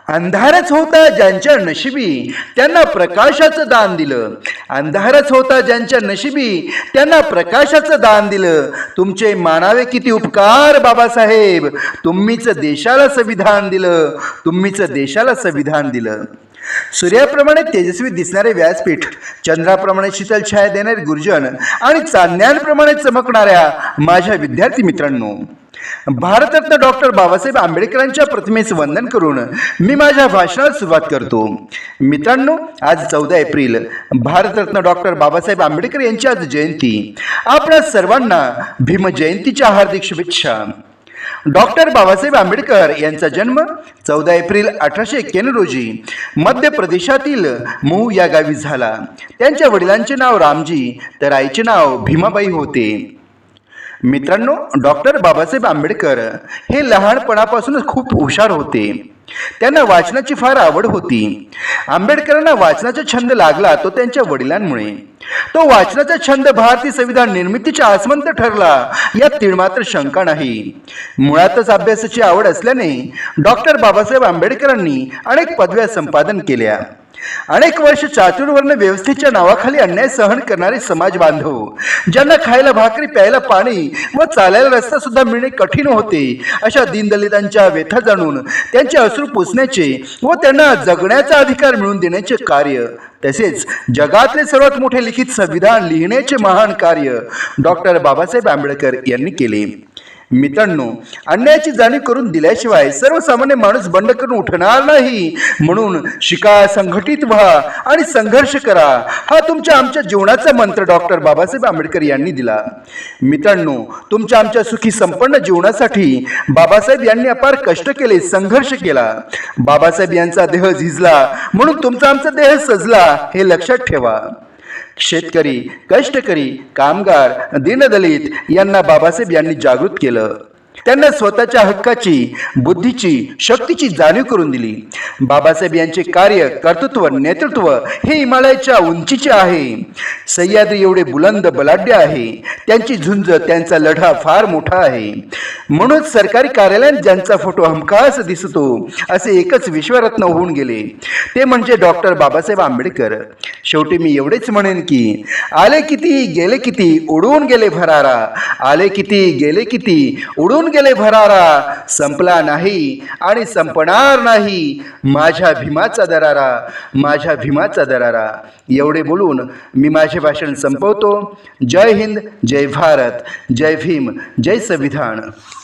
अंधारच होता ज्यांच्या नशिबी त्यांना प्रकाशाचं दान दिलं. अंधारच होता ज्यांच्या नशिबी त्यांना प्रकाशाचं दान दिलं. तुमचे मानावे किती उपकार बाबासाहेब, तुम्हीच देशाला संविधान दिलं, तुम्हीच देशाला संविधान दिलं. सूर्याप्रमाणे तेजस्वी दिसणारे व्यासपीठ, चंद्राप्रमाणे शीतल छाया देणारे गुरुजन आणि चांदण्यांप्रमाणे चमकणाऱ्या माझ्या विद्यार्थी मित्रांनो, भारतरत्न डॉक्टर बाबासाहेब आंबेडकरांच्या प्रतिमेस वंदन करून मी माझ्या भाषणाला सुरुवात करतो. मित्रांनो, आज 14 एप्रिल, भारतरत्न डॉक्टर बाबासाहेब आंबेडकर यांची आज जयंती. आपल्या सर्वांना भीम जयंतीच्या हार्दिक शुभेच्छा. डॉक्टर बाबासाहेब आंबेडकर यांचा जन्म 14 एप्रिल 1891 रोजी मध्य प्रदेशातील महू या गावी झाला. त्यांच्या वडिलांचे नाव रामजी तर आईचे नाव भीमाबाई होते. मित्रांनो, डॉक्टर बाबासाहेब आंबेडकर हे लहानपणापासूनच खूप हुशार होते. त्यांना वाचनाची फार आवड होती. आंबेडकरांना वाचनाचा छंद लागला तो त्यांच्या वडिलांमुळे. तो वाचनाचा छंद भारतीय संविधान निर्मितीच्या आसमंत ठरला यात तीळमात्र शंका नाही. मुळातच अभ्यासाची आवड असल्याने डॉक्टर बाबासाहेब आंबेडकरांनी अनेक पदव्या संपादन केल्या. अनेक वर्ष चातुर्वर्ण व्यवस्थेच्या नावाखाली अन्याय सहन करणारे समाज बांधव, ज्यांना खायला भाकरी, प्यायला पाणी व चालायला रस्ता सुद्धा मिळणे कठीण होते, अशा दीनदलितांच्या व्यथा जाणून त्यांचे अश्रू पुसण्याचे व त्यांना जगण्याचा अधिकार मिळवून देण्याचे कार्य, तसेच जगातले सर्वात मोठे लिखित संविधान लिहिण्याचे महान कार्य डॉक्टर बाबासाहेब आंबेडकर यांनी केले. मित्रांनो, अन्यायाची जाणीव करून दिल्याशिवाय सर्वसामान्य माणूस बंड करून उठणार नाही. म्हणून शिका, संघटित व्हा आणि संघर्ष करा, हा तुमच्या आमच्या जीवनाचा मंत्र डॉक्टर बाबासाहेब आंबेडकर यांनी दिला. मित्रांनो, तुमच्या आमच्या सुखी संपन्न जीवनासाठी बाबासाहेब यांनी अपार कष्ट केले, संघर्ष केला. बाबासाहेब यांचा देह झिजला म्हणून तुमचा आमचा देह सजला, हे लक्षात ठेवा. शेतकरी, कष्टकरी, कामगार, दीनदलित यांना बाबासाहेब यांनी जागृत केलं. त्यांना स्वतःच्या हक्काची, बुद्धीची, शक्तीची जाणीव करून दिली. बाबासाहेब यांचे कार्य, कर्तृत्व, नेतृत्व हे हिमालयाच्या उंचीचे आहे. सह्याद्री एवढे बुलंद बलाढ्य आहे. त्यांची झुंज, त्यांचा लढा फार मोठा आहे. म्हणूनच सरकारी कार्यालयात ज्यांचा फोटो हमखास दिसतो असे एकच विश्वरत्न होऊन गेले, ते म्हणजे डॉक्टर बाबासाहेब आंबेडकर. शेवटी मी एवढेच म्हणेन की आले किती गेले किती उडून गेले भरारा, आले किती गेले किती उडून गेले भरारा, संपला नाही आणि संपणार नाही माझ्या भीमाचा दरारा, माझ्या भीमाचा दरारा. एवढे बोलून मी माझे भाषण संपवतो. जय हिंद, जय भारत, जय भीम, जय संविधान.